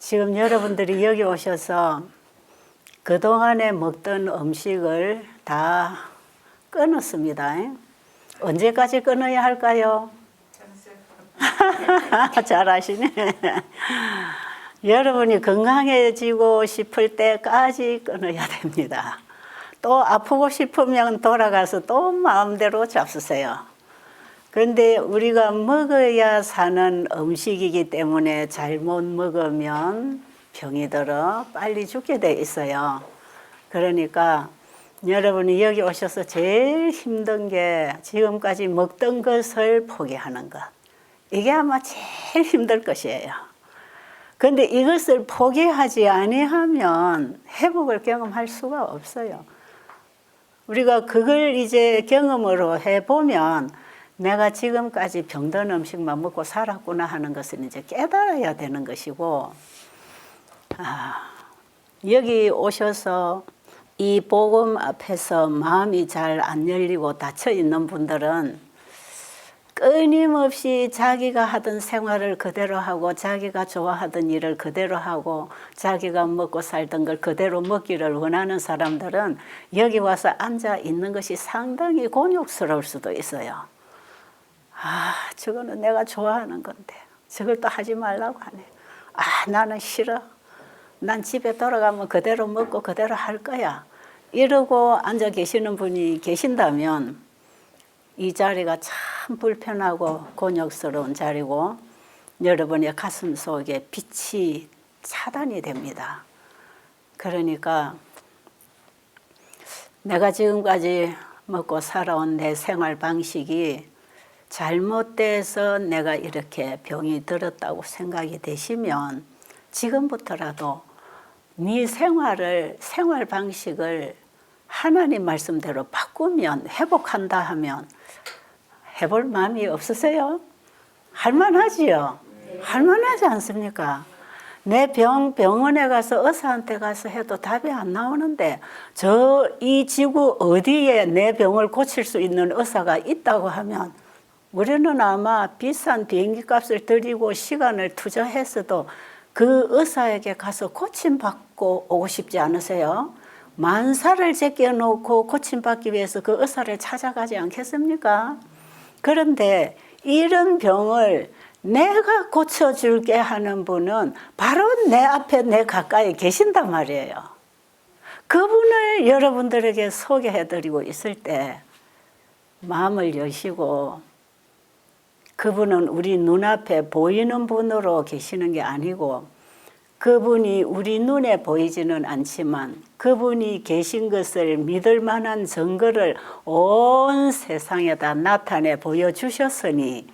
지금 여러분들이 여기 오셔서 그동안에 먹던 음식을 다 끊었습니다. 언제까지 끊어야 할까요? 잘 아시네. 여러분이 건강해지고 싶을 때까지 끊어야 됩니다. 또 아프고 싶으면 돌아가서 또 마음대로 잡수세요. 그런데 우리가 먹어야 사는 음식이기 때문에 잘못 먹으면 병이 들어 빨리 죽게 돼 있어요. 그러니까 여러분이 여기 오셔서 제일 힘든 게 지금까지 먹던 것을 포기하는 것. 이게 아마 제일 힘들 것이에요. 그런데 이것을 포기하지 아니하면 회복을 경험할 수가 없어요. 우리가 그걸 이제 경험으로 해보면 내가 지금까지 병든 음식만 먹고 살았구나 하는 것을 이제 깨달아야 되는 것이고, 여기 오셔서 이 복음 앞에서 마음이 잘 안 열리고 닫혀 있는 분들은 끊임없이 자기가 하던 생활을 그대로 하고 자기가 좋아하던 일을 그대로 하고 자기가 먹고 살던 걸 그대로 먹기를 원하는 사람들은 여기 와서 앉아 있는 것이 상당히 곤욕스러울 수도 있어요. 저거는 내가 좋아하는 건데 저걸 또 하지 말라고 하네. 나는 싫어. 난 집에 돌아가면 그대로 먹고 그대로 할 거야. 이러고 앉아 계시는 분이 계신다면 이 자리가 참 불편하고 곤욕스러운 자리고 여러분의 가슴 속에 빛이 차단이 됩니다. 그러니까 내가 지금까지 먹고 살아온 내 생활 방식이 잘못돼서 내가 이렇게 병이 들었다고 생각이 되시면 지금부터라도 네 생활 방식을 하나님 말씀대로 바꾸면 회복한다 하면 해볼 마음이 없으세요? 할만하지요? 할만하지 않습니까? 내 병원에 가서 의사한테 가서 해도 답이 안 나오는데 이 지구 어디에 내 병을 고칠 수 있는 의사가 있다고 하면 우리는 아마 비싼 비행기 값을 들이고 시간을 투자했어도 그 의사에게 가서 고침받고 오고 싶지 않으세요? 만사를 제껴놓고 고침받기 위해서 그 의사를 찾아가지 않겠습니까? 그런데 이런 병을 내가 고쳐줄게 하는 분은 바로 내 앞에 내 가까이 계신단 말이에요. 그분을 여러분들에게 소개해드리고 있을 때 마음을 여시고 그분은 우리 눈앞에 보이는 분으로 계시는 게 아니고 그분이 우리 눈에 보이지는 않지만 그분이 계신 것을 믿을 만한 증거를 온 세상에다 나타내 보여주셨으니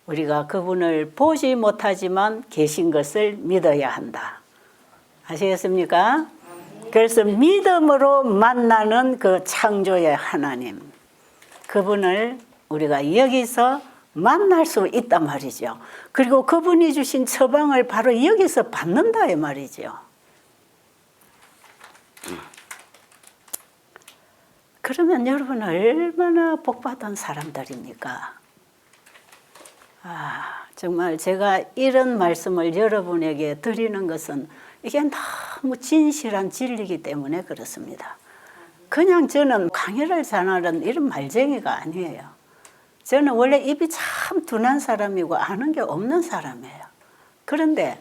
우리가 그분을 보지 못하지만 계신 것을 믿어야 한다. 아시겠습니까? 그래서 믿음으로 만나는 그 창조의 하나님, 그분을 우리가 여기서 만날 수 있단 말이죠. 그리고 그분이 주신 처방을 바로 여기서 받는다 이 말이죠. 그러면 여러분 얼마나 복받은 사람들입니까? 정말 제가 이런 말씀을 여러분에게 드리는 것은 이게 너무 진실한 진리이기 때문에 그렇습니다. 그냥 저는 강의를 잘하는 이런 말쟁이가 아니에요. 저는 원래 입이 참 둔한 사람이고 아는 게 없는 사람이에요. 그런데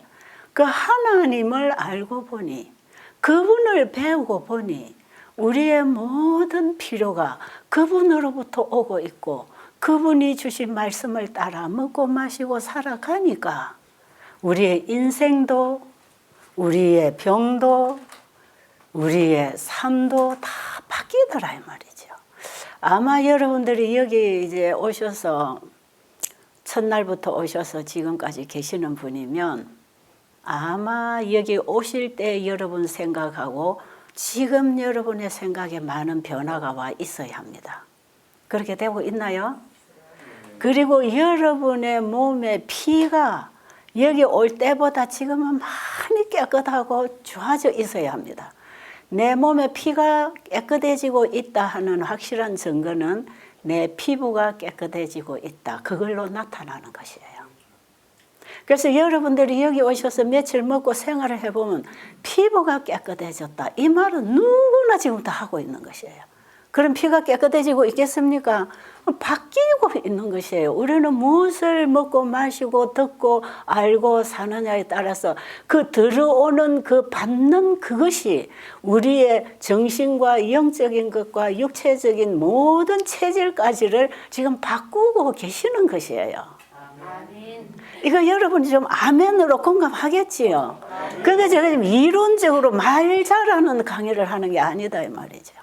그 하나님을 알고 보니 그분을 배우고 보니 우리의 모든 필요가 그분으로부터 오고 있고 그분이 주신 말씀을 따라 먹고 마시고 살아가니까 우리의 인생도 우리의 병도 우리의 삶도 다 바뀌더라 이 말이죠. 아마 여러분들이 여기 이제 오셔서 첫날부터 오셔서 지금까지 계시는 분이면 아마 여기 오실 때 여러분 생각하고 지금 여러분의 생각에 많은 변화가 와 있어야 합니다. 그렇게 되고 있나요? 그리고 여러분의 몸의 피가 여기 올 때보다 지금은 많이 깨끗하고 좋아져 있어야 합니다. 내 몸의 피가 깨끗해지고 있다 하는 확실한 증거는 내 피부가 깨끗해지고 있다. 그걸로 나타나는 것이에요. 그래서 여러분들이 여기 오셔서 며칠 먹고 생활을 해보면 피부가 깨끗해졌다. 이 말은 누구나 지금 다 하고 있는 것이에요. 그럼 피가 깨끗해지고 있겠습니까? 바뀌고 있는 것이에요. 우리는 무엇을 먹고 마시고 듣고 알고 사느냐에 따라서 그 들어오는 그 받는 그것이 우리의 정신과 영적인 것과 육체적인 모든 체질까지를 지금 바꾸고 계시는 것이에요. 이거 여러분이 좀 아멘으로 공감하겠지요? 그러니까 제가 지금 이론적으로 말 잘하는 강의를 하는 게 아니다 이 말이죠.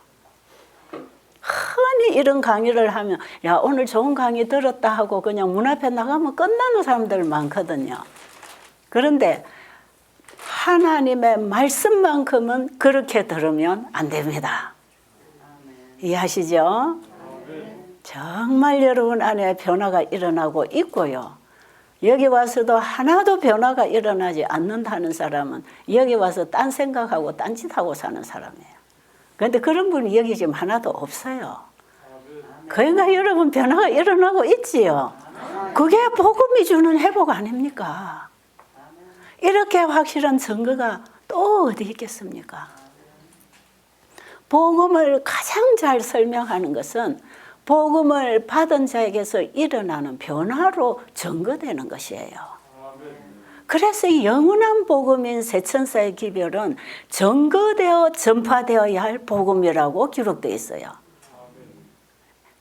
흔히 이런 강의를 하면 야 오늘 좋은 강의 들었다 하고 그냥 문 앞에 나가면 끝나는 사람들 많거든요. 그런데 하나님의 말씀만큼은 그렇게 들으면 안 됩니다. 이해하시죠? 정말 여러분 안에 변화가 일어나고 있고요. 여기 와서도 하나도 변화가 일어나지 않는다는 사람은 여기 와서 딴 생각하고 딴짓하고 사는 사람이에요. 그런데 그런 분이 여기 지금 하나도 없어요. 그러니까 여러분 변화가 일어나고 있지요. 그게 복음이 주는 회복 아닙니까? 이렇게 확실한 증거가 또 어디 있겠습니까? 복음을 가장 잘 설명하는 것은 복음을 받은 자에게서 일어나는 변화로 증거되는 것이에요. 그래서 이 영원한 복음인 새천사의 기별은 증거되어 전파되어야 할 복음이라고 기록되어 있어요.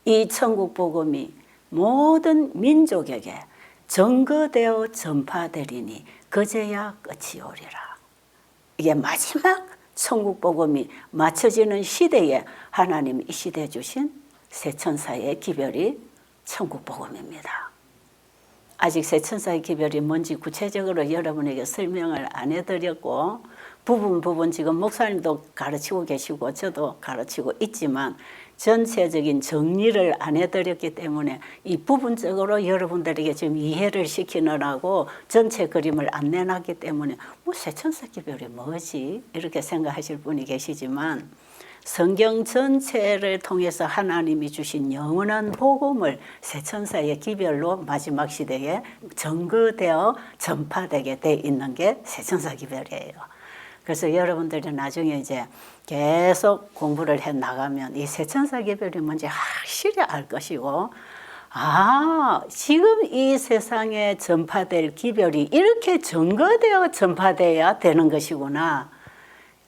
이 천국 복음이 모든 민족에게 증거되어 전파되리니 그제야 끝이 오리라. 이게 마지막 천국 복음이 맞춰지는 시대에 하나님이 이 시대에 주신 새천사의 기별이 천국 복음입니다. 아직 새천사의 기별이 뭔지 구체적으로 여러분에게 설명을 안 해드렸고 부분 지금 목사님도 가르치고 계시고 저도 가르치고 있지만 전체적인 정리를 안 해드렸기 때문에 이 부분적으로 여러분들에게 지금 이해를 시키느라고 전체 그림을 안 내놨기 때문에 뭐 새천사 기별이 뭐지? 이렇게 생각하실 분이 계시지만 성경 전체를 통해서 하나님이 주신 영원한 복음을 새천사의 기별로 마지막 시대에 증거되어 전파되게 돼 있는 게 새천사 기별이에요. 그래서 여러분들이 나중에 이제 계속 공부를 해 나가면 이 새천사 기별이 뭔지 확실히 알 것이고, 아, 지금 이 세상에 전파될 기별이 이렇게 증거되어 전파돼야 되는 것이구나.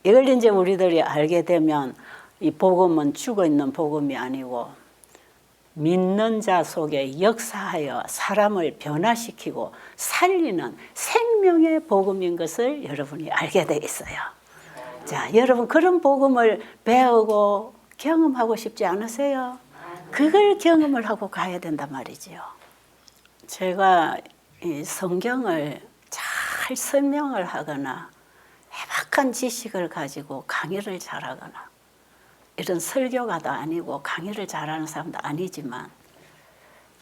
이걸 이제 우리들이 알게 되면 이 복음은 죽어 있는 복음이 아니고 믿는 자 속에 역사하여 사람을 변화시키고 살리는 생명의 복음인 것을 여러분이 알게 돼 있어요. 자, 여러분 그런 복음을 배우고 경험하고 싶지 않으세요? 그걸 경험을 하고 가야 된단 말이지요. 제가 이 성경을 잘 설명을 하거나 해박한 지식을 가지고 강의를 잘하거나 이런 설교가도 아니고 강의를 잘하는 사람도 아니지만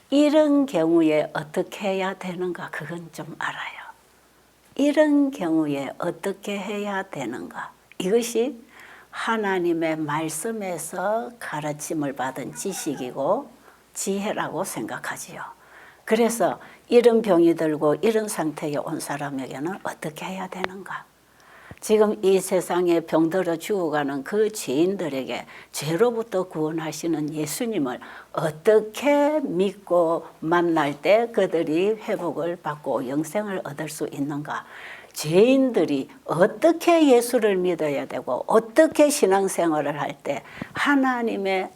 이런 경우에 어떻게 해야 되는가 그건 좀 알아요. 이런 경우에 어떻게 해야 되는가 이것이 하나님의 말씀에서 가르침을 받은 지식이고 지혜라고 생각하지요. 그래서 이런 병이 들고 이런 상태에 온 사람에게는 어떻게 해야 되는가. 지금 이 세상에 병들어 죽어가는 그 죄인들에게 죄로부터 구원하시는 예수님을 어떻게 믿고 만날 때 그들이 회복을 받고 영생을 얻을 수 있는가. 죄인들이 어떻게 예수를 믿어야 되고 어떻게 신앙생활을 할 때 하나님의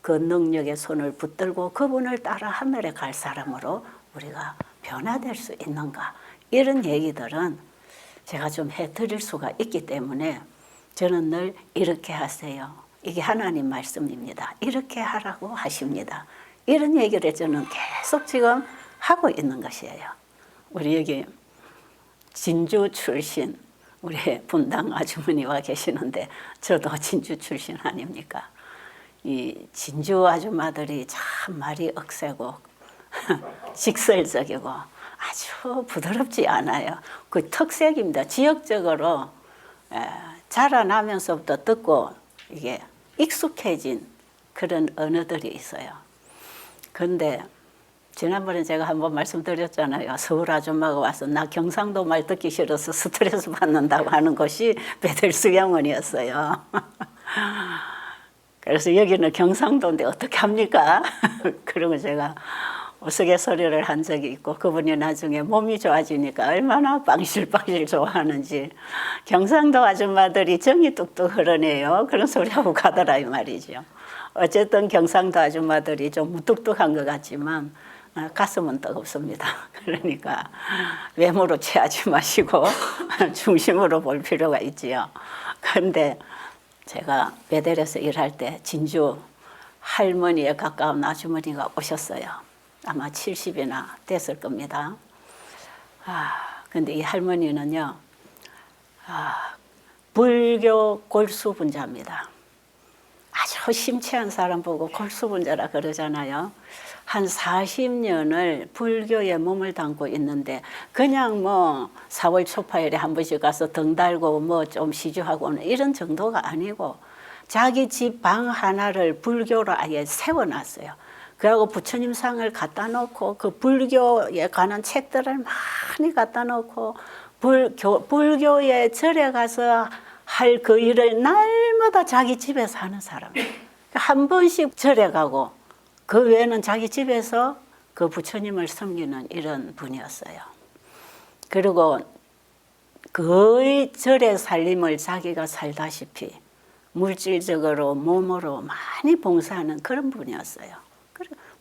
그 능력의 손을 붙들고 그분을 따라 하늘에 갈 사람으로 우리가 변화될 수 있는가. 이런 얘기들은 제가 좀 해드릴 수가 있기 때문에 저는 늘 이렇게 하세요. 이게 하나님 말씀입니다. 이렇게 하라고 하십니다. 이런 얘기를 저는 계속 지금 하고 있는 것이에요. 우리 여기 진주 출신 우리 분당 아주머니와 계시는데 저도 진주 출신 아닙니까? 이 진주 아줌마들이 참 말이 억세고 직설적이고 아주 부드럽지 않아요. 그 특색입니다. 지역적으로 자라나면서부터 듣고 이게 익숙해진 그런 언어들이 있어요. 그런데 지난번에 제가 한번 말씀드렸잖아요. 서울 아줌마가 와서 나 경상도 말 듣기 싫어서 스트레스 받는다고 하는 곳이 베델 수양원이었어요. 그래서 여기는 경상도인데 어떻게 합니까? 그러고 제가 우스갯소리를 한 적이 있고 그분이 나중에 몸이 좋아지니까 얼마나 빵실빵실 좋아하는지 경상도 아줌마들이 정이 뚝뚝 흐르네요. 그런 소리하고 가더라 이 말이죠. 어쨌든 경상도 아줌마들이 좀 무뚝뚝한 것 같지만 가슴은 뜨겁습니다. 그러니까 외모로 취하지 마시고 중심으로 볼 필요가 있지요. 그런데 제가 베델에서 일할 때 진주 할머니에 가까운 아주머니가 오셨어요. 아마 70이나 됐을 겁니다. 근데 이 할머니는요, 불교 골수분자입니다. 아주 심취한 사람 보고 골수분자라 그러잖아요. 한 40년을 불교에 몸을 담고 있는데 그냥 뭐 4월 초파일에 한 번씩 가서 등 달고 뭐 좀 시주하고 오는 이런 정도가 아니고 자기 집 방 하나를 불교로 아예 세워놨어요. 그리고 부처님 상을 갖다 놓고 그 불교에 관한 책들을 많이 갖다 놓고 불교에 절에 가서 할 그 일을 날마다 자기 집에서 하는 사람이에요. 한 번씩 절에 가고 그 외에는 자기 집에서 그 부처님을 섬기는 이런 분이었어요. 그리고 거의 절의 살림을 자기가 살다시피 물질적으로 몸으로 많이 봉사하는 그런 분이었어요.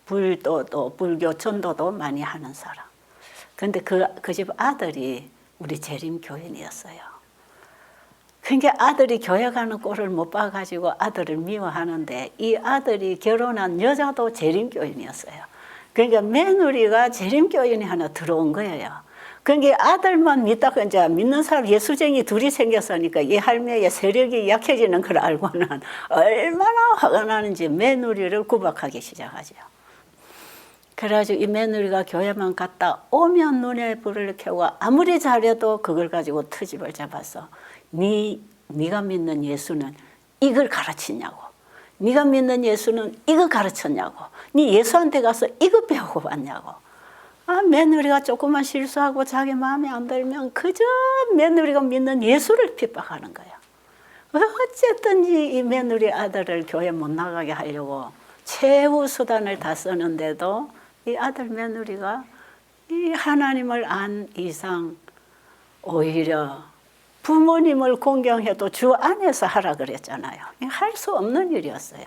불도도 불교 전도도 많이 하는 사람. 근데 그 집 아들이 우리 재림교인이었어요. 그러니까 아들이 교회 가는 꼴을 못 봐가지고 아들을 미워하는데 이 아들이 결혼한 여자도 재림교인이었어요. 그러니까 며느리가 재림교인이 하나 들어온 거예요. 그러니까 아들만 믿다가 이제 믿는 사람 예수쟁이 둘이 생겼으니까 이 할매의 세력이 약해지는 걸 알고는 얼마나 화가 나는지 며느리를 구박하기 시작하죠. 그래가지고 이 며느리가 교회만 갔다 오면 눈에 불을 켜고 아무리 잘해도 그걸 가지고 트집을 잡아서 네가 믿는 예수는 이걸 가르치냐고, 네가 믿는 예수는 이거 가르쳤냐고, 네 예수한테 가서 이거 배우고 왔냐고. 며느리가 조금만 실수하고 자기 마음에 안 들면 그저 며느리가 믿는 예수를 핍박하는 거야. 어쨌든지 이 며느리 아들을 교회 못 나가게 하려고 최후 수단을 다 쓰는데도 이 아들 며느리가 이 하나님을 안 이상 오히려 부모님을 공경해도 주 안에서 하라 그랬잖아요. 할 수 없는 일이었어요.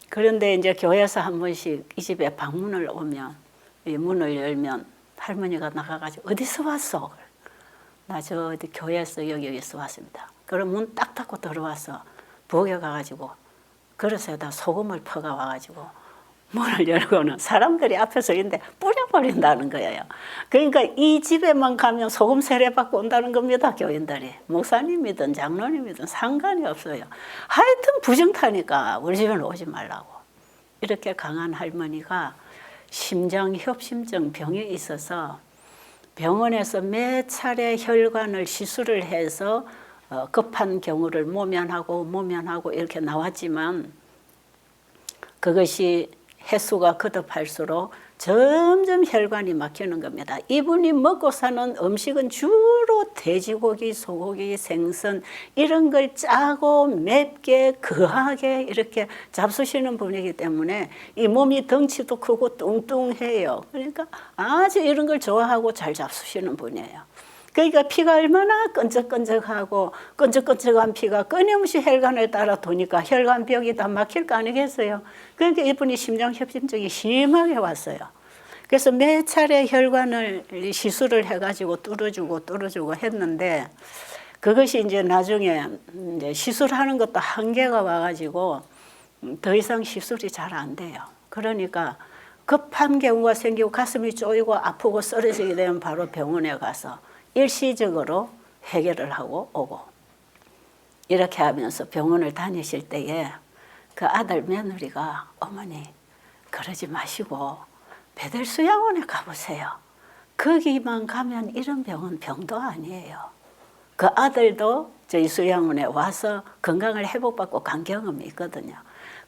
그런데 이제 교회에서 한 번씩 이 집에 방문을 오면 이 문을 열면 할머니가 나가가지고 어디서 왔어? 나 저 어디 교회에서 여기서 왔습니다. 그럼 문 딱 닫고 들어와서 부엌에 가가지고 그릇에다 소금을 퍼가 와가지고 문을 열고는 사람들이 앞에서 있는데 뿌려버린다는 거예요. 그러니까 이 집에만 가면 소금 세례받고 온다는 겁니다. 교인들이. 목사님이든 장로님이든 상관이 없어요. 하여튼 부정타니까 우리 집에는 오지 말라고. 이렇게 강한 할머니가 심장협심증 병이 있어서 병원에서 몇 차례 혈관을 시술을 해서 급한 경우를 모면하고 이렇게 나왔지만 그것이 횟수가 거듭할수록 점점 혈관이 막히는 겁니다. 이분이 먹고 사는 음식은 주로 돼지고기, 소고기, 생선 이런 걸 짜고 맵게 거하게 이렇게 잡수시는 분이기 때문에 이 몸이 덩치도 크고 뚱뚱해요. 그러니까 아주 이런 걸 좋아하고 잘 잡수시는 분이에요. 그러니까 피가 얼마나 끈적끈적하고 끈적끈적한 피가 끊임없이 혈관을 따라 도니까 혈관벽이 다 막힐 거 아니겠어요. 그러니까 이분이 심장협심증이 심하게 왔어요. 그래서 몇 차례 혈관을 시술을 해가지고 뚫어주고 했는데 그것이 이제 나중에 이제 시술하는 것도 한계가 와가지고 더 이상 시술이 잘 안 돼요. 그러니까 급한 경우가 생기고 가슴이 쪼이고 아프고 쓰러지게 되면 바로 병원에 가서 일시적으로 해결을 하고 오고 이렇게 하면서 병원을 다니실 때에 그 아들 며느리가 어머니 그러지 마시고 베델 수양원에 가보세요. 거기만 가면 이런 병은 병도 아니에요. 그 아들도 저희 수양원에 와서 건강을 회복받고 간 경험이 있거든요.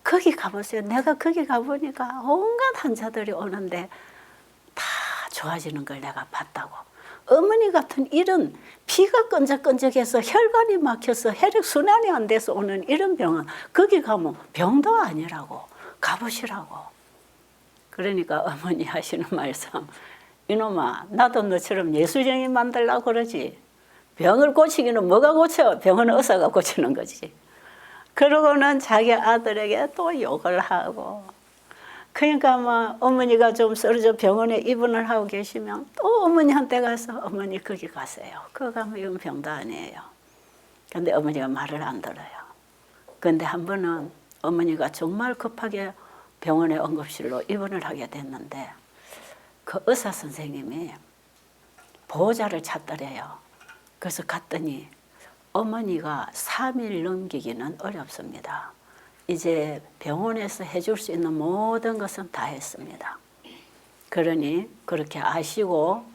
거기 가보세요. 내가 거기 가보니까 온갖 환자들이 오는데 다 좋아지는 걸 내가 봤다고. 어머니 같은 이런 피가 끈적끈적해서 혈관이 막혀서 혈액순환이 안 돼서 오는 이런 병은 거기 가면 병도 아니라고, 가보시라고. 그러니까 어머니 하시는 말씀, 이놈아 나도 너처럼 예수쟁이 만들려고 그러지. 병을 고치기는 뭐가 고쳐? 병은 의사가 고치는 거지. 그러고는 자기 아들에게 또 욕을 하고. 그러니까 뭐 어머니가 좀 쓰러져 병원에 입원을 하고 계시면 또 어머니한테 가서 어머니 거기 가세요. 거기 가면 이건 병도 아니에요. 근데 어머니가 말을 안 들어요. 근데 한 번은 어머니가 정말 급하게 병원에 응급실로 입원을 하게 됐는데 그 의사 선생님이 보호자를 찾더래요. 그래서 갔더니 어머니가 3일 넘기기는 어렵습니다. 이제 병원에서 해줄 수 있는 모든 것은 다 했습니다. 그러니 그렇게 아시고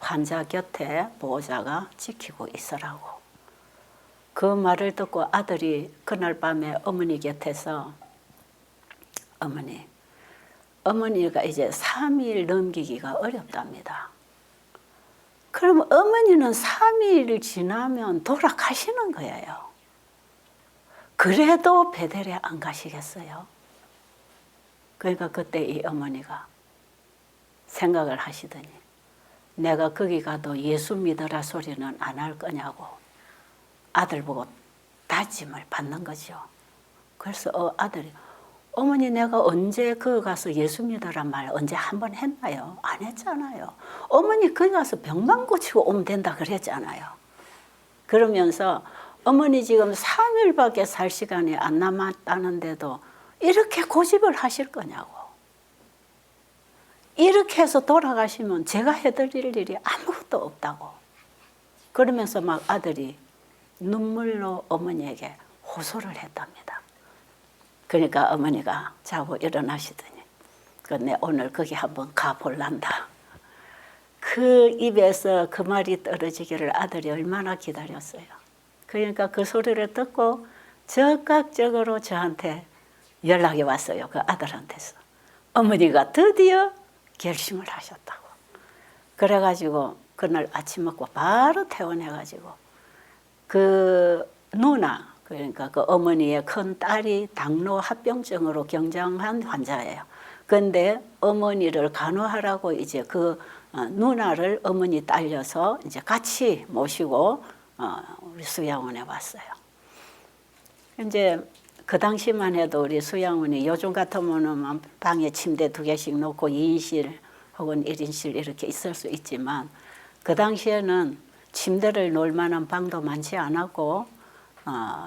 환자 곁에 보호자가 지키고 있으라고. 그 말을 듣고 아들이 그날 밤에 어머니 곁에서 어머니가 이제 3일 넘기기가 어렵답니다. 그럼 어머니는 3일 지나면 돌아가시는 거예요. 그래도 베델에 안 가시겠어요? 그러니까 그때 이 어머니가 생각을 하시더니 내가 거기 가도 예수 믿으라 소리는 안 할 거냐고 아들 보고 다짐을 받는 거죠. 그래서 아들이 어머니 내가 언제 거기 가서 예수 믿으란 말 언제 한 번 했나요? 안 했잖아요. 어머니 거기 가서 병만 고치고 오면 된다 그랬잖아요. 그러면서 어머니 지금 3일밖에 살 시간이 안 남았다는데도 이렇게 고집을 하실 거냐고. 이렇게 해서 돌아가시면 제가 해드릴 일이 아무것도 없다고. 그러면서 막 아들이 눈물로 어머니에게 호소를 했답니다. 그러니까 어머니가 자고 일어나시더니 내 오늘 거기 한번 가볼란다. 그 입에서 그 말이 떨어지기를 아들이 얼마나 기다렸어요. 그러니까 그 소리를 듣고 즉각적으로 저한테 연락이 왔어요. 그 아들한테서. 어머니가 드디어 결심을 하셨다고. 그래가지고 그날 아침 먹고 바로 퇴원해가지고 그 누나, 그러니까 그 어머니의 큰 딸이 당뇨 합병증으로 경장한 환자예요. 근데 어머니를 간호하라고 이제 그 누나를 어머니 딸려서 이제 같이 모시고 우리 수양원에 왔어요. 이제 그 당시만 해도 우리 수양원이 요즘 같으면은 방에 침대 2개씩 놓고 2인실 혹은 1인실 이렇게 있을 수 있지만 그 당시에는 침대를 놓을 만한 방도 많지 않았고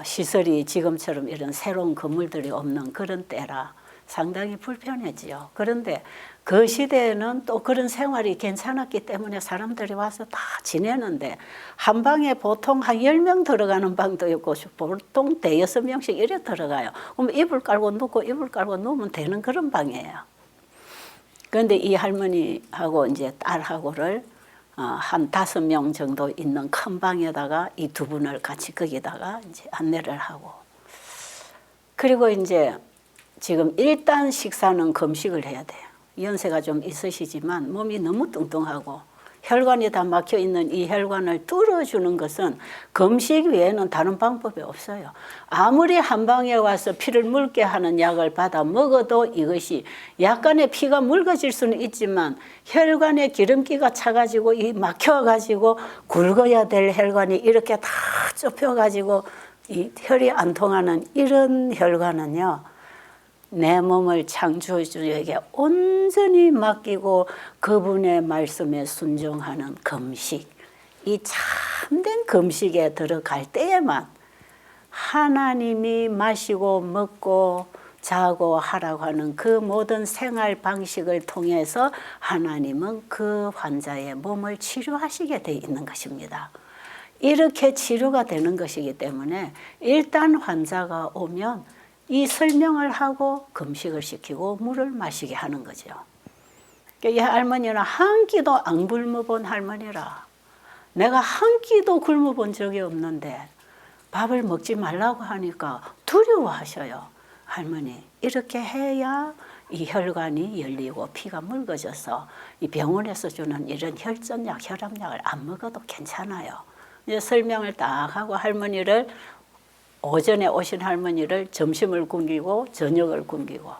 시설이 지금처럼 이런 새로운 건물들이 없는 그런 때라 상당히 불편했지요. 그런데 그 시대에는 또 그런 생활이 괜찮았기 때문에 사람들이 와서 다 지내는데 한 방에 보통 한 10명 들어가는 방도 있고 보통 5-6명씩 이래 들어가요. 그럼 이불 깔고 눕고 이불 깔고 누우면 되는 그런 방이에요. 그런데 이 할머니하고 이제 딸하고를 한 5명 정도 있는 큰 방에다가 이 두 분을 같이 거기다가 이제 안내를 하고 그리고 이제 지금 일단 식사는 금식을 해야 돼요. 연세가 좀 있으시지만 몸이 너무 뚱뚱하고 혈관이 다 막혀 있는 이 혈관을 뚫어주는 것은 금식 외에는 다른 방법이 없어요. 아무리 한방에 와서 피를 묽게 하는 약을 받아 먹어도 이것이 약간의 피가 묽어질 수는 있지만 혈관에 기름기가 차가지고 이 막혀가지고 굵어야 될 혈관이 이렇게 다 좁혀가지고 이 혈이 안 통하는 이런 혈관은요. 내 몸을 창조주에게 온전히 맡기고 그분의 말씀에 순종하는 금식, 이 참된 금식에 들어갈 때에만 하나님이 마시고 먹고 자고 하라고 하는 그 모든 생활 방식을 통해서 하나님은 그 환자의 몸을 치료하시게 돼 있는 것입니다. 이렇게 치료가 되는 것이기 때문에 일단 환자가 오면 이 설명을 하고 금식을 시키고 물을 마시게 하는 거죠. 이 할머니는 한 끼도 안 굶어본 할머니라. 내가 한 끼도 굶어본 적이 없는데 밥을 먹지 말라고 하니까 두려워하셔요. 할머니 이렇게 해야 이 혈관이 열리고 피가 묽어져서 이 병원에서 주는 이런 혈전약, 혈압약을 안 먹어도 괜찮아요. 이제 설명을 딱 하고 할머니를 오전에 오신 할머니를 점심을 굶기고 저녁을 굶기고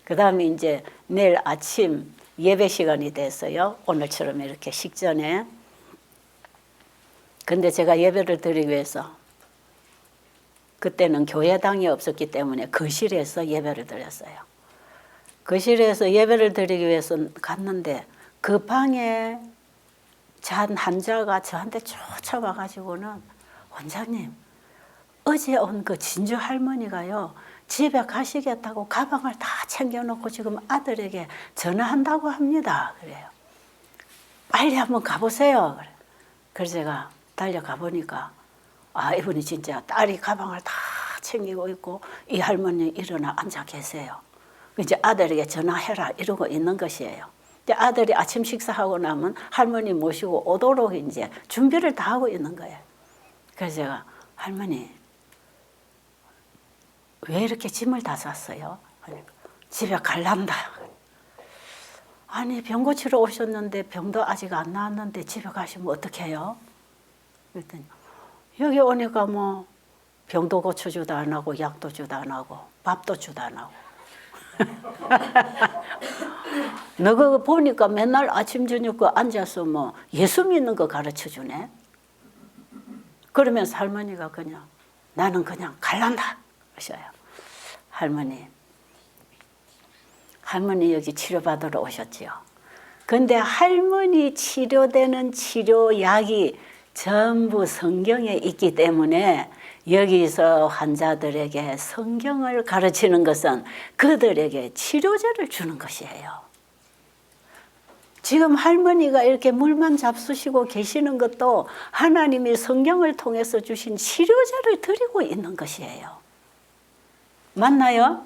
그 다음에 이제 내일 아침 예배 시간이 됐어요. 오늘처럼 이렇게 식전에. 근데 제가 예배를 드리기 위해서 그때는 교회당이 없었기 때문에 거실에서 예배를 드렸어요. 거실에서 예배를 드리기 위해서 갔는데 그 방에 잔 환자가 저한테 쫓아와가지고는 원장님 어제 온 그 진주 할머니가요 집에 가시겠다고 가방을 다 챙겨놓고 지금 아들에게 전화한다고 합니다. 그래요. 빨리 한번 가보세요. 그래. 그래서 제가 달려가 보니까 아 이분이 진짜 딸이 가방을 다 챙기고 있고 이 할머니 일어나 앉아 계세요. 이제 아들에게 전화해라 이러고 있는 것이에요. 이제 아들이 아침 식사하고 나면 할머니 모시고 오도록 이제 준비를 다 하고 있는 거예요. 그래서 제가 할머니 왜 이렇게 짐을 다 쌌어요? 집에 갈란다. 아니 병 고치러 오셨는데 병도 아직 안 나았는데 집에 가시면 어떡해요? 그랬더니 여기 오니까 뭐 병도 고쳐주도 안 하고 약도 주도 안 하고 밥도 주도 안 하고 너 그거 보니까 맨날 아침 저녁 그 앉아서 뭐 예수 믿는 거 가르쳐 주네. 그러면서 할머니가 그냥 나는 그냥 갈란다 하셔요. 할머니 여기 치료받으러 오셨지요. 근데 할머니 치료되는 치료약이 전부 성경에 있기 때문에 여기서 환자들에게 성경을 가르치는 것은 그들에게 치료제를 주는 것이에요. 지금 할머니가 이렇게 물만 잡수시고 계시는 것도 하나님이 성경을 통해서 주신 치료제를 드리고 있는 것이에요. 맞나요?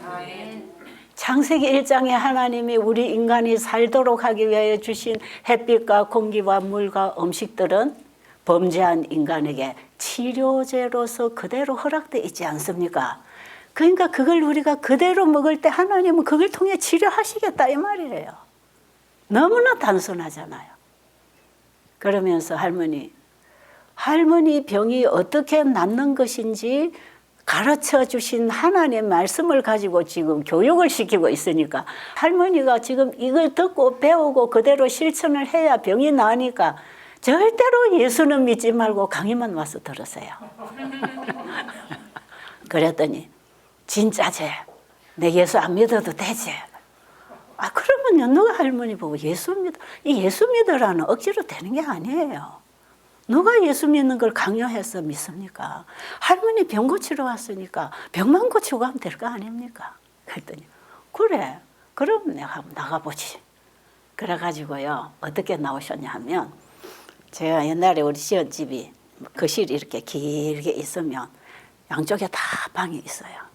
아멘. 창세기 1장에 하나님이 우리 인간이 살도록 하기 위해 주신 햇빛과 공기와 물과 음식들은 범죄한 인간에게 치료제로서 그대로 허락되어 있지 않습니까? 그러니까 그걸 우리가 그대로 먹을 때 하나님은 그걸 통해 치료하시겠다 이 말이래요. 너무나 단순하잖아요. 그러면서 할머니 병이 어떻게 낫는 것인지 가르쳐 주신 하나님의 말씀을 가지고 지금 교육을 시키고 있으니까 할머니가 지금 이걸 듣고 배우고 그대로 실천을 해야 병이 나으니까 절대로 예수는 믿지 말고 강의만 와서 들으세요. 그랬더니 진짜지? 내 예수 안 믿어도 되지? 아 그러면요 누가 할머니 보고 예수 믿어? 이 예수 믿으라는 억지로 되는 게 아니에요. 누가 예수 믿는 걸 강요해서 믿습니까? 할머니 병 고치러 왔으니까 병만 고치고 가면 될 거 아닙니까? 그랬더니 그래 그럼 내가 한번 나가보지. 그래가지고요 어떻게 나오셨냐 하면 제가 옛날에 우리 시어집이 거실이 이렇게 길게 있으면 양쪽에 다 방이 있어요.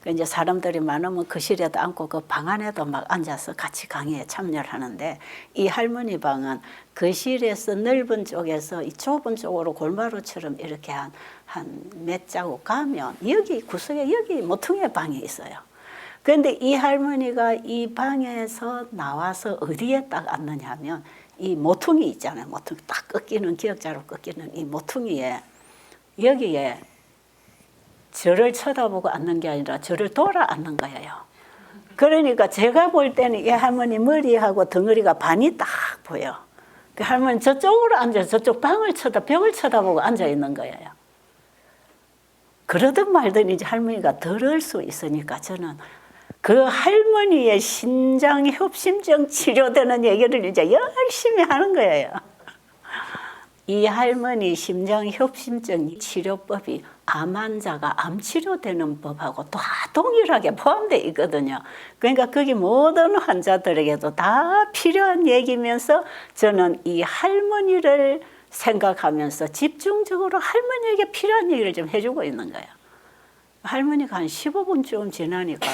이제 사람들이 많으면 거실에도 앉고 그 방 안에도 막 앉아서 같이 강의에 참여를 하는데 이 할머니 방은 거실에서 넓은 쪽에서 이 좁은 쪽으로 골마루처럼 이렇게 한 몇 자국 가면 여기 구석에 여기 모퉁이의 방이 있어요. 그런데 이 할머니가 이 방에서 나와서 어디에 딱 앉느냐 하면 이 모퉁이 있잖아요. 모퉁이 딱 꺾이는 기역자로 꺾이는 이 모퉁이에 여기에 저를 쳐다보고 앉는 게 아니라 저를 돌아 앉는 거예요. 그러니까 제가 볼 때는 이 할머니 머리하고 덩어리가 반이 딱 보여. 그 할머니 저쪽으로 앉아서 저쪽 벽을 쳐다보고 앉아 있는 거예요. 그러든 말든 이제 할머니가 들을 수 있으니까 저는 그 할머니의 신장 협심증 치료되는 얘기를 이제 열심히 하는 거예요. 이 할머니 심장 협심증 치료법이 암 환자가 암 치료되는 법하고 다 동일하게 포함되어 있거든요. 그러니까 거기 모든 환자들에게도 다 필요한 얘기면서 저는 이 할머니를 생각하면서 집중적으로 할머니에게 필요한 얘기를 좀 해주고 있는 거예요. 할머니가 한 15분쯤 지나니까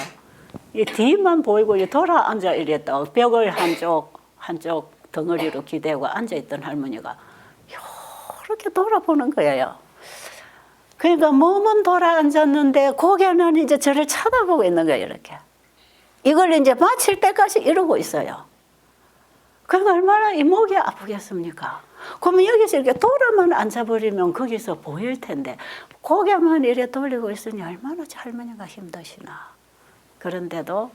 이 뒤만 보이고 돌아 앉아 이랬다. 벽을 한쪽 덩어리로 기대고 앉아있던 할머니가 이렇게 돌아보는 거예요. 그러니까 몸은 돌아앉았는데 고개는 이제 저를 쳐다보고 있는 거예요, 이렇게. 이걸 이제 마칠 때까지 이러고 있어요. 그러니까 얼마나 이 목이 아프겠습니까? 그러면 여기서 이렇게 돌아만 앉아버리면 거기서 보일 텐데 고개만 이래 돌리고 있으니 얼마나 할머니가 힘드시나. 그런데도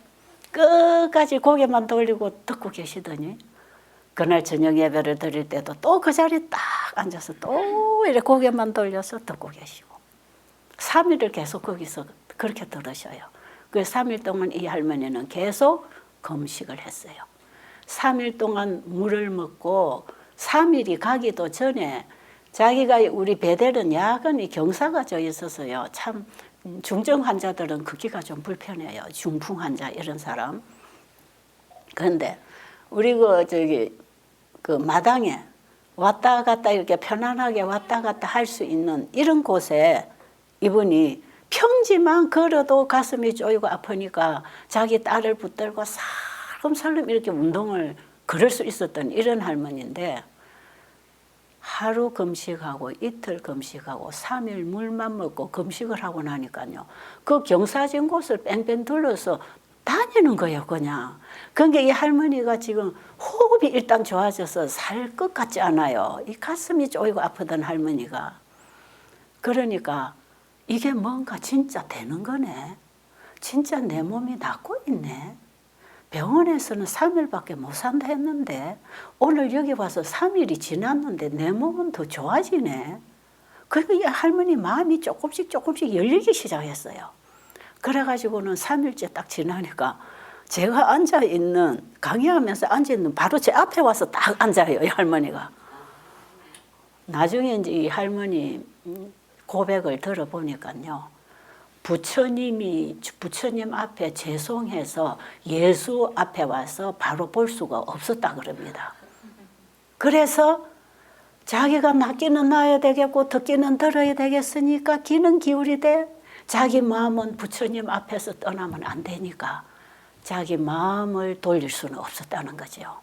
끝까지 고개만 돌리고 듣고 계시더니 그날 저녁 예배를 드릴 때도 또 그 자리에 딱 앉아서 또 이렇게 고개만 돌려서 듣고 계시고 3일을 계속 거기서 그렇게 들으셔요. 그 3일 동안 이 할머니는 계속 금식을 했어요. 3일 동안 물을 먹고 3일이 가기도 전에 자기가 우리 베델은 야간이 경사가 져 있어서요. 참 중증 환자들은 걷기가 좀 불편해요. 중풍 환자 이런 사람. 그런데 우리 그 마당에 왔다 갔다 이렇게 편안하게 왔다 갔다 할 수 있는 이런 곳에 이분이 평지만 걸어도 가슴이 쪼이고 아프니까 자기 딸을 붙들고 살금살금 이렇게 운동을 걸을 수 있었던 이런 할머니인데 하루 금식하고 이틀 금식하고 3일 물만 먹고 금식을 하고 나니까요. 그 경사진 곳을 뺑뺑 둘러서 다니는 거예요, 그냥. 그러니까 이 할머니가 지금 호흡이 일단 좋아져서 살 것 같지 않아요. 이 가슴이 쪼이고 아프던 할머니가. 그러니까 이게 뭔가 진짜 되는 거네. 진짜 내 몸이 낫고 있네. 병원에서는 3일밖에 못 산다 했는데 오늘 여기 와서 3일이 지났는데 내 몸은 더 좋아지네. 그러니까 이 할머니 마음이 조금씩 열리기 시작했어요. 그래가지고는 3일째 딱 지나니까 제가 앉아있는 강의하면서 앉아있는 바로 제 앞에 와서 딱 앉아요. 이 할머니가. 나중에 이제 이 할머니 고백을 들어보니까요. 부처님 앞에 죄송해서 예수 앞에 와서 바로 볼 수가 없었다 그럽니다. 그래서 자기가 낫기는 놔야 되겠고 듣기는 들어야 되겠으니까 귀는 기울이되 자기 마음은 부처님 앞에서 떠나면 안 되니까 자기 마음을 돌릴 수는 없었다는 거죠.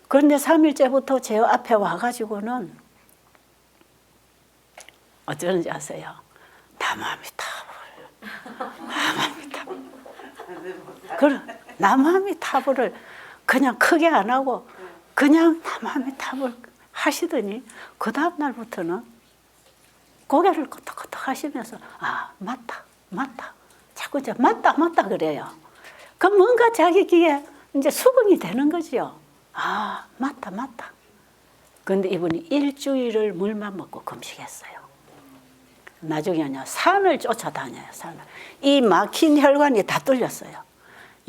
그런데 3일째부터 제 앞에 와가지고는 어쩌는지 아세요? 나마미타불을 그냥 크게 안 하고 그냥 나마미타불 하시더니 그 다음 날부터는 고개를 끄덕끄덕 하시면서 아 맞다 자꾸 이제 맞다 그래요. 그럼 뭔가 자기 귀에 이제 수긍이 되는 거지요. 아 맞다. 그런데 이분이 일주일을 물만 먹고 금식했어요. 나중에는요 산을 쫓아다녀요. 산을. 이 막힌 혈관이 다 뚫렸어요.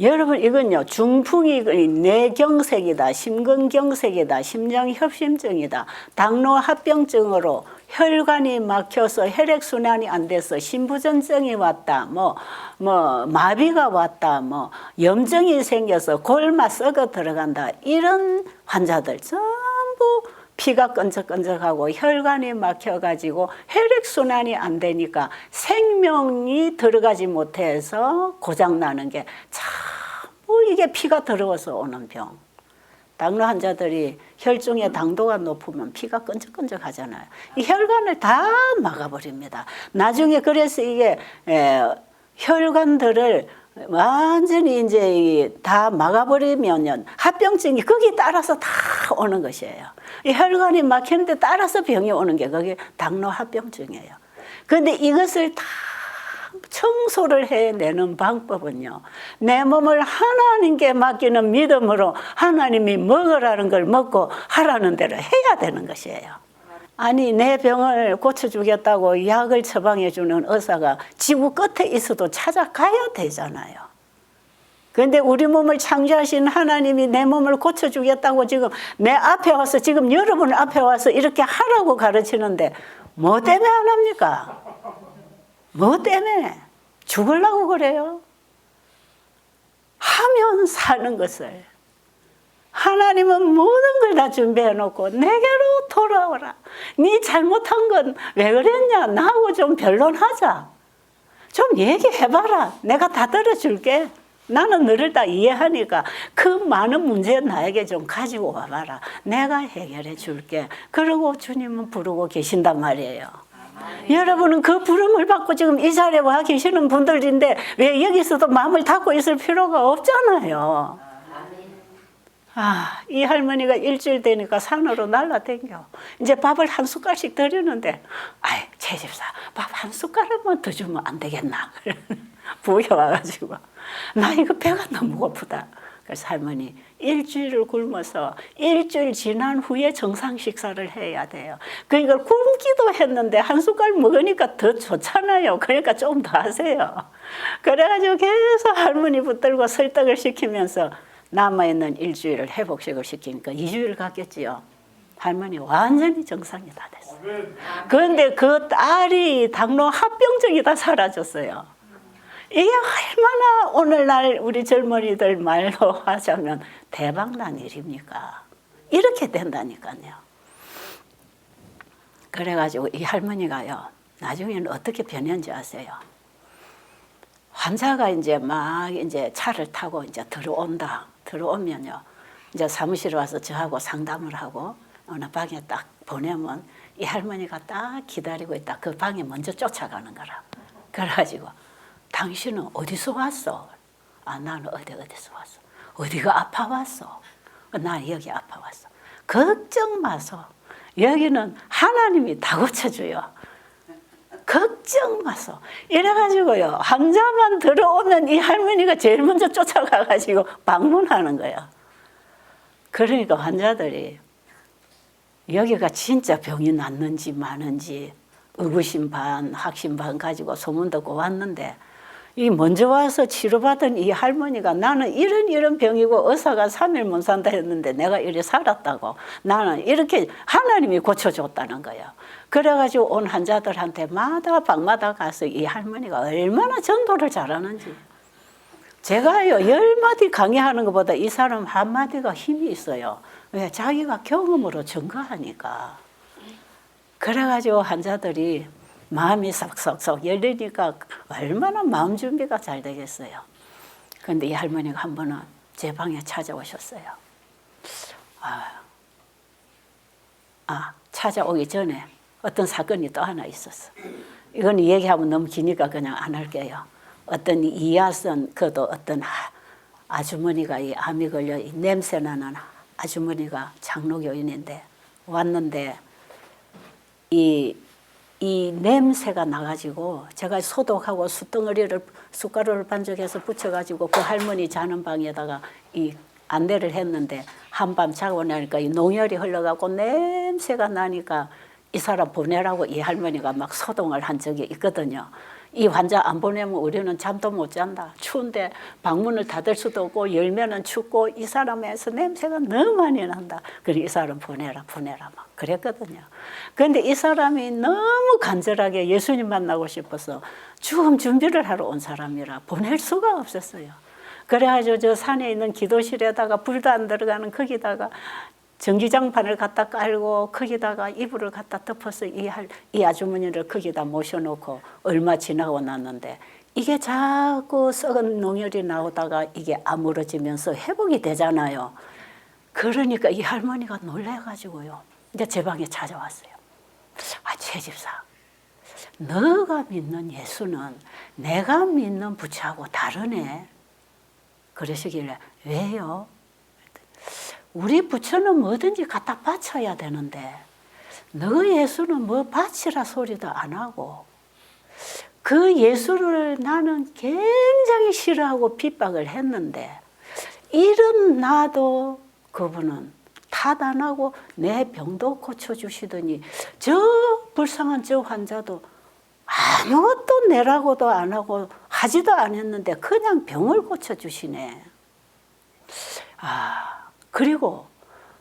여러분 이건요 중풍이 뇌경색이다, 심근경색이다, 심장협심증이다, 당뇨합병증으로 혈관이 막혀서 혈액순환이 안 돼서 심부전증이 왔다, 뭐 마비가 왔다, 뭐 염증이 생겨서 골마 썩어 들어간다 이런 환자들 전부 피가 끈적끈적하고 혈관이 막혀가지고 혈액순환이 안 되니까 생명이 들어가지 못해서 고장나는 게 전부 이게 피가 들어와서 오는 병. 당뇨 환자들이 혈중의 당도가 높으면 피가 끈적끈적 하잖아요. 이 혈관을 다 막아버립니다. 나중에 그래서 이게 혈관들을 완전히 이제 다 막아버리면 합병증이 거기 따라서 다 오는 것이에요. 이 혈관이 막히는데 따라서 병이 오는 게 그게 당뇨 합병증이에요. 그런데 이것을 다 청소를 해내는 방법은요. 내 몸을 하나님께 맡기는 믿음으로 하나님이 먹으라는 걸 먹고 하라는 대로 해야 되는 것이에요. 아니 내 병을 고쳐주겠다고 약을 처방해 주는 의사가 지구 끝에 있어도 찾아가야 되잖아요. 그런데 우리 몸을 창조하신 하나님이 내 몸을 고쳐주겠다고 지금 내 앞에 와서 지금 여러분 앞에 와서 이렇게 하라고 가르치는데 뭐 때문에 안 합니까? 뭐 때문에? 죽으려고 그래요? 하면 사는 것을 하나님은 모든 걸 다 준비해 놓고 내게로 돌아오라. 네 잘못한 건 왜 그랬냐? 나하고 좀 변론하자. 좀 얘기해봐라. 내가 다 들어줄게. 나는 너를 다 이해하니까 그 많은 문제 나에게 좀 가지고 와봐라. 내가 해결해 줄게. 그러고 주님은 부르고 계신단 말이에요. 여러분은 그 부름을 받고 지금 이 자리에 와 계시는 분들인데 왜 여기서도 마음을 닫고 있을 필요가 없잖아요. 이 할머니가 일주일 되니까 산으로 날라댕겨. 이제 밥을 한 숟갈씩 드리는데, 최 집사, 밥 한 숟가락만 더 주면 안 되겠나? 부여 와가지고, 나 이거 배가 너무 고프다. 그래서 할머니, 일주일을 굶어서 일주일 지난 후에 정상 식사를 해야 돼요. 그러니까 굶기도 했는데 한 숟갈 먹으니까 더 좋잖아요. 그러니까 좀 더 하세요. 그래가지고 계속 할머니 붙들고 설득을 시키면서 남아있는 일주일을 회복식을 시키니까 2주일 갔겠지요. 할머니 완전히 정상이 다 됐어요. 그런데 그 딸이 당뇨 합병증이 다 사라졌어요. 이게 얼마나 오늘날 우리 젊은이들 말로 하자면 대박난 일입니까? 이렇게 된다니까요. 그래가지고 이 할머니가요, 나중에는 어떻게 변했는지 아세요? 환자가 이제 막 이제 차를 타고 이제 들어오면요, 이제 사무실에 와서 저하고 상담을 하고 어느 방에 딱 보내면 이 할머니가 딱 기다리고 있다. 그 방에 먼저 쫓아가는 거라. 그래가지고 당신은 어디서 왔어? 나는 어디서 왔어. 어디가 아파 왔어? 나 여기 아파 왔어. 걱정 마소. 여기는 하나님이 다 고쳐줘요. 걱정 마소. 이래가지고요, 환자만 들어오면 이 할머니가 제일 먼저 쫓아가가지고 방문하는 거예요. 그러니까 환자들이 여기가 진짜 병이 낫는지 마는지 의구심 반, 확신 반 가지고 소문 듣고 왔는데, 이 먼저 와서 치료받은 이 할머니가 나는 이런 병이고 의사가 3일 못 산다 했는데 내가 이래 살았다고, 나는 이렇게 하나님이 고쳐줬다는 거예요. 그래가지고 온 환자들한테 방마다 가서 이 할머니가 얼마나 전도를 잘하는지. 제가요 10마디 강의하는 것보다 이 사람 한마디가 힘이 있어요. 왜? 자기가 경험으로 증거하니까. 그래가지고 환자들이 마음이 쏙쏙쏙 열리니까 얼마나 마음 준비가 잘 되겠어요. 그런데 이 할머니가 한 번은 제 방에 찾아오셨어요. 찾아오기 전에 어떤 사건이 또 하나 있었어. 이건 얘기하면 너무 기니까 그냥 안 할게요. 어떤 이하선, 그도 어떤 아주머니가 이 암이 걸려 이 냄새나는 아주머니가 장로교인인데 왔는데 이 냄새가 나가지고 제가 소독하고 숟가락을 반죽해서 붙여가지고 그 할머니 자는 방에다가 이 안내를 했는데 한밤 자고 나니까 이 농열이 흘러가고 냄새가 나니까 이 사람 보내라고 이 할머니가 막 소동을 한 적이 있거든요. 이 환자 안 보내면 우리는 잠도 못 잔다. 추운데 방문을 닫을 수도 없고 열면은 춥고 이 사람에서 냄새가 너무 많이 난다. 그래서 이 사람 보내라 막 그랬거든요. 그런데 이 사람이 너무 간절하게 예수님 만나고 싶어서 죽음 준비를 하러 온 사람이라 보낼 수가 없었어요. 그래가지고 저 산에 있는 기도실에다가 불도 안 들어가는 거기다가 전기장판을 갖다 깔고 거기다가 이불을 갖다 덮어서 이 아주머니를 거기다 모셔놓고 얼마 지나고 났는데 이게 자꾸 썩은 농열이 나오다가 이게 아물어지면서 회복이 되잖아요. 그러니까 이 할머니가 놀래가지고요, 이제 제 방에 찾아왔어요. 최 집사, 너가 믿는 예수는 내가 믿는 부처하고 다르네. 그러시길래 왜요? 우리 부처는 뭐든지 갖다 바쳐야 되는데 너 예수는 뭐 바치라 소리도 안 하고 그 예수를 나는 굉장히 싫어하고 핍박을 했는데 이런 나도 그분은 탓 안 하고 내 병도 고쳐주시더니 저 불쌍한 저 환자도 아무것도 내라고도 안 하고 하지도 않았는데 그냥 병을 고쳐주시네. 그리고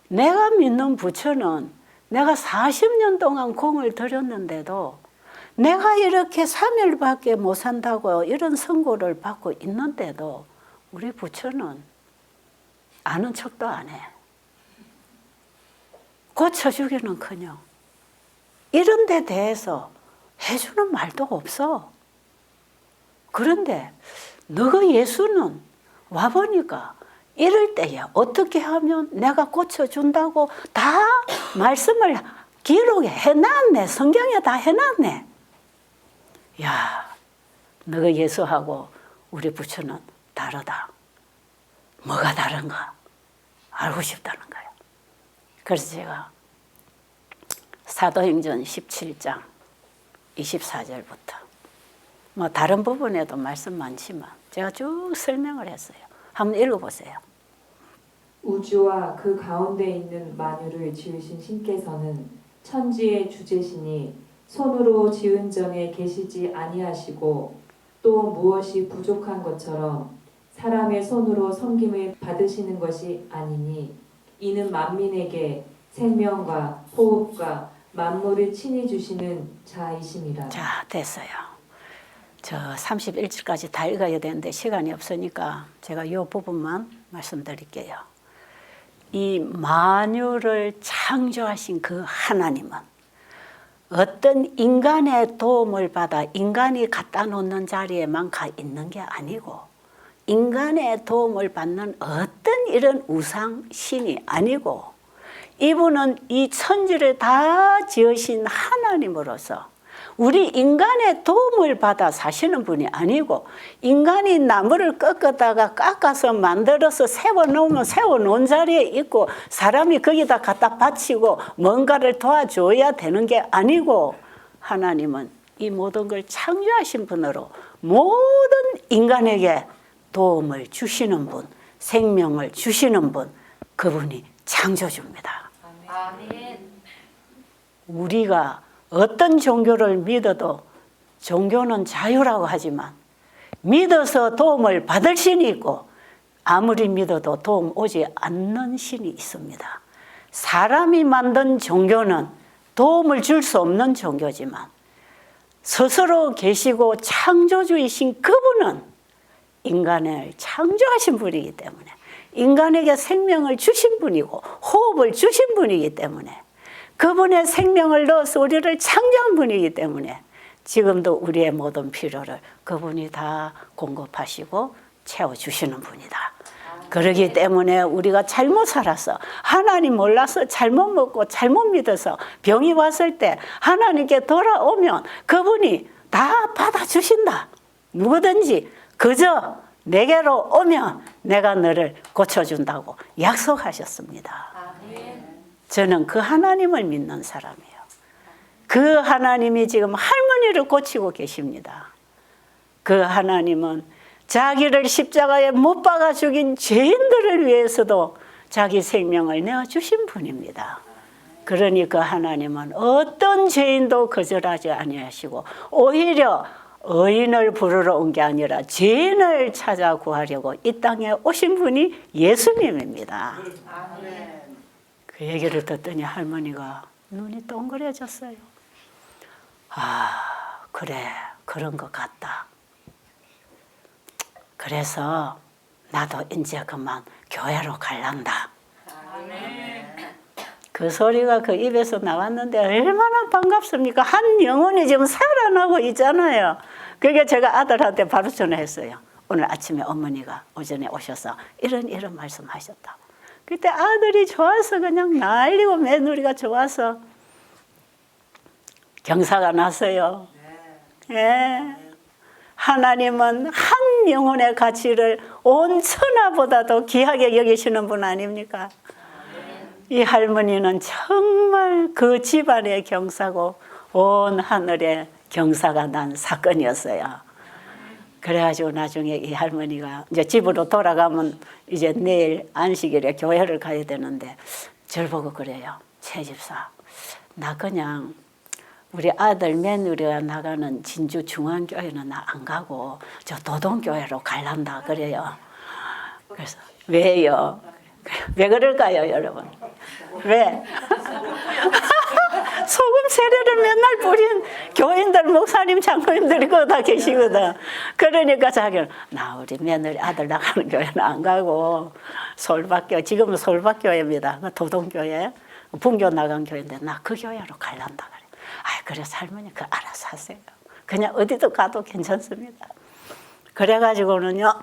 내가 믿는 부처는 내가 40년 동안 공을 들였는데도 내가 이렇게 3일밖에 못 산다고 이런 선고를 받고 있는데도 우리 부처는 아는 척도 안 해. 고쳐주기는커녕 이런 데 대해서 해주는 말도 없어. 그런데 너가 예수는 와보니까 이럴 때야 어떻게 하면 내가 고쳐준다고 다 말씀을 기록해 해놨네. 성경에 다 해놨네. 야, 너가 예수하고 우리 부처는 다르다. 뭐가 다른가? 알고 싶다는 거예요. 그래서 제가 사도행전 17장 24절부터 뭐 다른 부분에도 말씀 많지만 제가 쭉 설명을 했어요. 한번 읽어보세요. 우주와 그 가운데 있는 만유를 지으신 신께서는 천지의 주제시니 손으로 지은 전에 계시지 아니하시고 또 무엇이 부족한 것처럼 사람의 손으로 섬김을 받으시는 것이 아니니 이는 만민에게 생명과 호흡과 만물을 친히 주시는 자이심이라. 자, 됐어요. 저 31절까지 다 읽어야 되는데 시간이 없으니까 제가 이 부분만 말씀드릴게요. 이 만유를 창조하신 그 하나님은 어떤 인간의 도움을 받아 인간이 갖다 놓는 자리에만 가 있는 게 아니고 인간의 도움을 받는 어떤 이런 우상 신이 아니고 이분은 이 천지를 다 지으신 하나님으로서 우리 인간의 도움을 받아 사시는 분이 아니고 인간이 나무를 깎아서 만들어서 세워놓으면 세워놓은 자리에 있고 사람이 거기다 갖다 바치고 뭔가를 도와줘야 되는 게 아니고 하나님은 이 모든 걸 창조하신 분으로 모든 인간에게 도움을 주시는 분, 생명을 주시는 분, 그분이 창조주입니다. 아멘. 우리가 어떤 종교를 믿어도 종교는 자유라고 하지만 믿어서 도움을 받을 신이 있고 아무리 믿어도 도움 오지 않는 신이 있습니다. 사람이 만든 종교는 도움을 줄 수 없는 종교지만 스스로 계시고 창조주이신 그분은 인간을 창조하신 분이기 때문에 인간에게 생명을 주신 분이고 호흡을 주신 분이기 때문에 그분의 생명을 넣어서 우리를 창조한 분이기 때문에 지금도 우리의 모든 필요를 그분이 다 공급하시고 채워주시는 분이다. 그러기 때문에 우리가 잘못 살아서 하나님 몰라서 잘못 먹고 잘못 믿어서 병이 왔을 때 하나님께 돌아오면 그분이 다 받아주신다. 누구든지 그저 내게로 오면 내가 너를 고쳐준다고 약속하셨습니다. 저는 그 하나님을 믿는 사람이에요. 그 하나님이 지금 할머니를 고치고 계십니다. 그 하나님은 자기를 십자가에 못 박아 죽인 죄인들을 위해서도 자기 생명을 내어주신 분입니다. 그러니 그 하나님은 어떤 죄인도 거절하지 아니하시고 오히려 의인을 부르러 온 게 아니라 죄인을 찾아 구하려고 이 땅에 오신 분이 예수님입니다. 아멘. 그 얘기를 듣더니 할머니가 눈이 동그래졌어요. 아, 그래, 그런 것 같다. 그래서 나도 이제 그만 교회로 갈란다. 그 소리가 그 입에서 나왔는데 얼마나 반갑습니까? 한 영혼이 지금 살아나고 있잖아요. 그게 제가 아들한테 바로 전화했어요. 오늘 아침에 어머니가 오전에 오셔서 이런 말씀하셨다. 그때 아들이 좋아서 그냥 난리고 며느리가 좋아서 경사가 났어요. 예. 하나님은 한 영혼의 가치를 온 천하보다도 귀하게 여기시는 분 아닙니까? 이 할머니는 정말 그 집안의 경사고 온 하늘의 경사가 난 사건이었어요. 그래가지고 나중에 이 할머니가 이제 집으로 돌아가면 이제 내일 안식일에 교회를 가야 되는데 절 보고 그래요. 최 집사, 나 그냥 우리 아들 며느리가 나가는 진주 중앙교회는 나 안 가고 저 도동교회로 갈란다 그래요. 그래서 왜요? 왜 그럴까요, 여러분? 왜? 소금 세례를 맨날 뿌린 교인들, 목사님, 장로님들이 거기 다 계시거든. 그러니까 자기는 나 우리 며느리 아들 나가는 교회는 안 가고 솔밭교, 지금은 솔밭교회입니다. 도동교회, 분교 나간 교회인데 나 그 교회로 갈란다 그래. 아, 그래서 할머니 그 알아서 하세요. 그냥 어디도 가도 괜찮습니다. 그래가지고는요,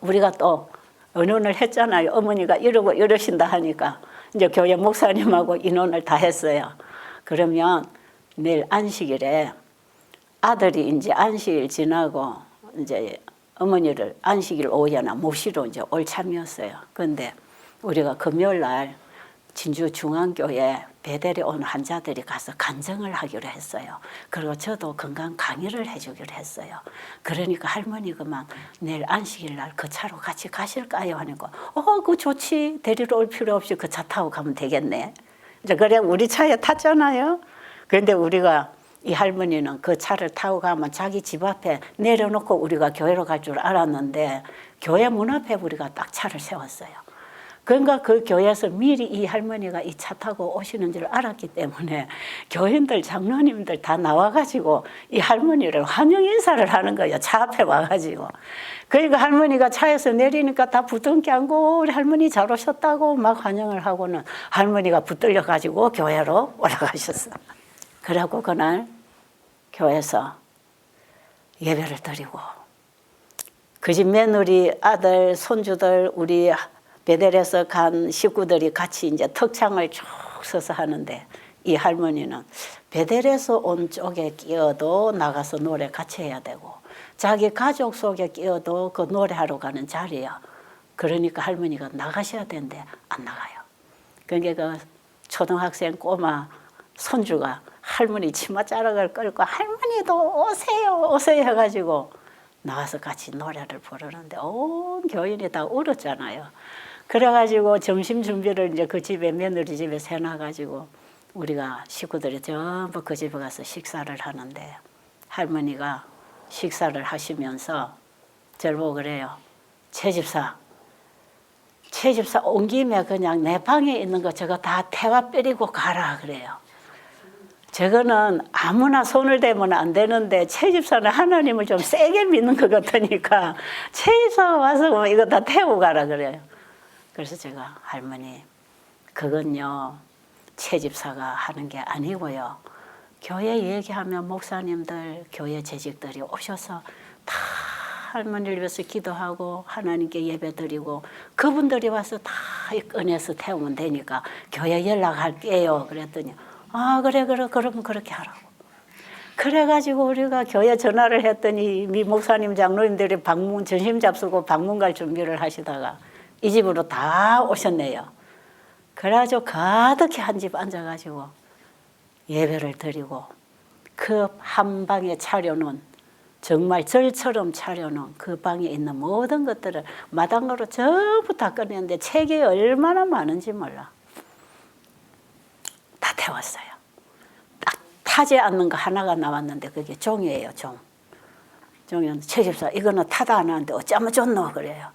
우리가 또 의논을 했잖아요. 어머니가 이러고 이러신다 하니까 이제 교회 목사님하고 인원을 다 했어요. 그러면 내일 안식일에 아들이 이제 안식일 지나고 이제 어머니를 안식일 오후에나 모시러 이제 올 참이었어요. 그런데 우리가 금요일 날 진주 중앙교회 배달에 온 환자들이 가서 간증을 하기로 했어요. 그리고 저도 건강 강의를 해주기로 했어요. 그러니까 할머니가 막 내일 안식일 날 그 차로 같이 가실까요? 하니까 그거 좋지. 데리러 올 필요 없이 그 차 타고 가면 되겠네. 이제 그래 우리 차에 탔잖아요. 그런데 우리가 이 할머니는 그 차를 타고 가면 자기 집 앞에 내려놓고 우리가 교회로 갈 줄 알았는데 교회 문 앞에 우리가 딱 차를 세웠어요. 그러니까 그 교회에서 미리 이 할머니가 이 차 타고 오시는 줄 알았기 때문에 교인들, 장로님들 다 나와가지고 이 할머니를 환영 인사를 하는 거예요. 차 앞에 와가지고. 그러니까 할머니가 차에서 내리니까 다 부둥켜 안고 우리 할머니 잘 오셨다고 막 환영을 하고는 할머니가 붙들려가지고 교회로 올라가셨어. 그러고 그날 교회에서 예배를 드리고 그 집 며느리, 아들, 손주들 우리 베델에서 간 식구들이 같이 이제 턱창을 쭉 서서 하는데 이 할머니는 베델에서 온 쪽에 끼어도 나가서 노래 같이 해야 되고 자기 가족 속에 끼어도 그 노래하러 가는 자리야. 그러니까 할머니가 나가셔야 되는데 안 나가요. 그러니까 그 초등학생 꼬마 손주가 할머니 치맛자락을 끌고 할머니도 오세요 오세요 해가지고 나와서 같이 노래를 부르는데 온 교인이 다 울었잖아요. 그래가지고 점심 준비를 이제 그 집에 며느리 집에 해놔가지고 우리가 식구들이 전부 그 집에 가서 식사를 하는데 할머니가 식사를 하시면서 저를 보고 그래요. 최 집사 온 김에 그냥 내 방에 있는 거 저거 다 태워 빼리고 가라 그래요. 저거는 아무나 손을 대면 안 되는데 최 집사는 하나님을 좀 세게 믿는 것 같으니까 최 집사가 와서 이거 다 태우고 가라 그래요. 그래서 제가 할머니 그건요 최 집사가 하는 게 아니고요. 교회 얘기하면 목사님들 교회 재직들이 오셔서 다 할머니를 위해서 기도하고 하나님께 예배드리고 그분들이 와서 다 꺼내서 태우면 되니까 교회 연락할게요. 그랬더니 그래 그러면 그렇게 하라고. 그래가지고 우리가 교회 전화를 했더니 미 목사님 장로님들이 방문 전심 잡수고 방문 갈 준비를 하시다가 이 집으로 다 오셨네요. 그래가지고 가득히 한 집 앉아가지고 예배를 드리고 그 한 방에 차려놓은 정말 절처럼 차려놓은 그 방에 있는 모든 것들을 마당으로 전부 다 꺼냈는데 책이 얼마나 많은지 몰라. 다 태웠어요. 딱 타지 않는 거 하나가 나왔는데 그게 종이에요. 종이는 최 집사 이거는 타도 안 하는데 어쩌면 좋노 그래요.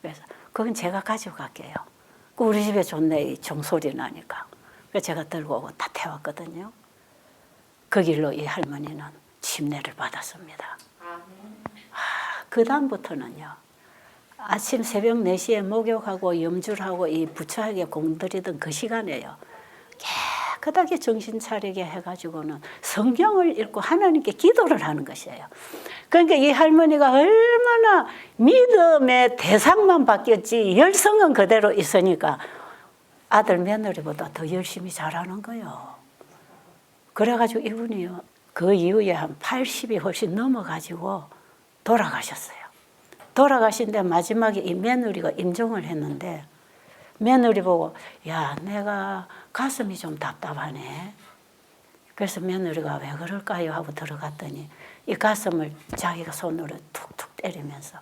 그래서 그건 제가 가지고 갈게요. 우리 집에 좋네 이 종소리 나니까. 그래서 제가 들고 오고 다 태웠거든요. 그 길로 이 할머니는 침례를 받았습니다. 그 다음부터는요. 아침 새벽 4시에 목욕하고 염주를 하고 이 부처에게 공들이던 그 시간에요. 깨끗하게 정신 차리게 해가지고는 성경을 읽고 하나님께 기도를 하는 것이에요. 그러니까 이 할머니가 얼마나 믿음의 대상만 바뀌었지 열성은 그대로 있으니까 아들 며느리보다 더 열심히 잘하는 거예요. 그래가지고 이분이요. 그 이후에 한 80이 훨씬 넘어가지고 돌아가셨어요. 돌아가신데 마지막에 이 며느리가 임종을 했는데 며느리 보고 야 내가 가슴이 좀 답답하네. 그래서 며느리가 왜 그럴까요 하고 들어갔더니 이 가슴을 자기가 손으로 툭툭 때리면서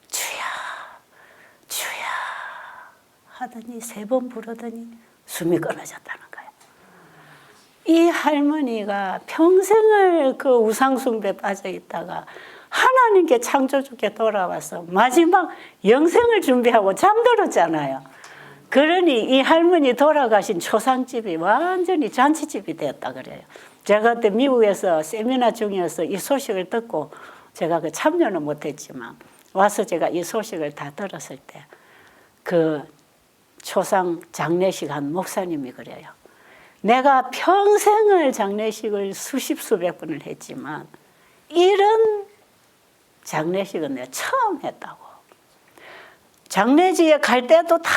주야 주야 하더니 3번 부르더니 숨이 끊어졌다는 거예요. 이 할머니가 평생을 그 우상숭배에 빠져 있다가 하나님께 창조주께 돌아와서 마지막 영생을 준비하고 잠들었잖아요. 그러니 이 할머니 돌아가신 초상집이 완전히 잔치집이 되었다 그래요. 제가 그때 미국에서 세미나 중이어서 이 소식을 듣고 제가 그 참여는 못했지만 와서 제가 이 소식을 다 들었을 때 그 초상 장례식 한 목사님이 그래요. 내가 평생을 장례식을 수십 수백 번을 했지만 이런 장례식은 내가 처음 했다고. 장례지에 갈 때도 다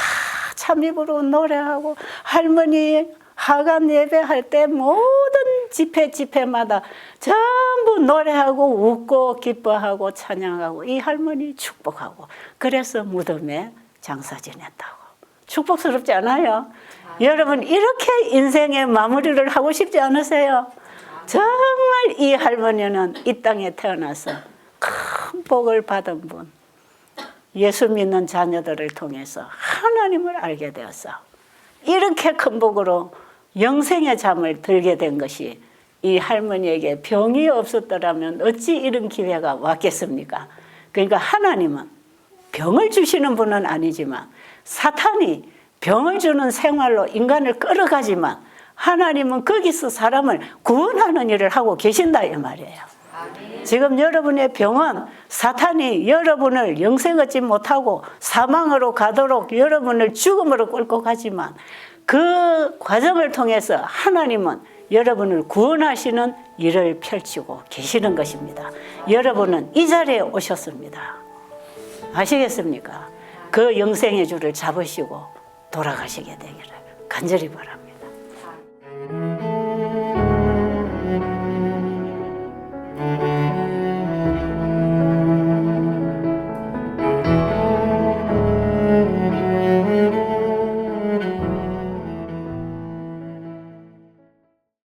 참입으로 노래하고 할머니 하간 예배할 때 모든 집회마다 전부 노래하고 웃고 기뻐하고 찬양하고 이 할머니 축복하고 그래서 무덤에 장사 지냈다고. 축복스럽지 않아요? 여러분 이렇게 인생의 마무리를 하고 싶지 않으세요? 정말 이 할머니는 이 땅에 태어나서 큰 복을 받은 분, 예수 믿는 자녀들을 통해서 하나님을 알게 되었어. 이렇게 큰 복으로 영생의 잠을 들게 된 것이 이 할머니에게 병이 없었더라면 어찌 이런 기회가 왔겠습니까? 그러니까 하나님은 병을 주시는 분은 아니지만 사탄이 병을 주는 생활로 인간을 끌어가지만 하나님은 거기서 사람을 구원하는 일을 하고 계신다 이 말이에요. 지금 여러분의 병은 사탄이 여러분을 영생 얻지 못하고 사망으로 가도록 여러분을 죽음으로 끌고 가지만 그 과정을 통해서 하나님은 여러분을 구원하시는 일을 펼치고 계시는 것입니다. 여러분은 이 자리에 오셨습니다. 아시겠습니까? 그 영생의 줄을 잡으시고 돌아가시게 되기를 간절히 바랍니다.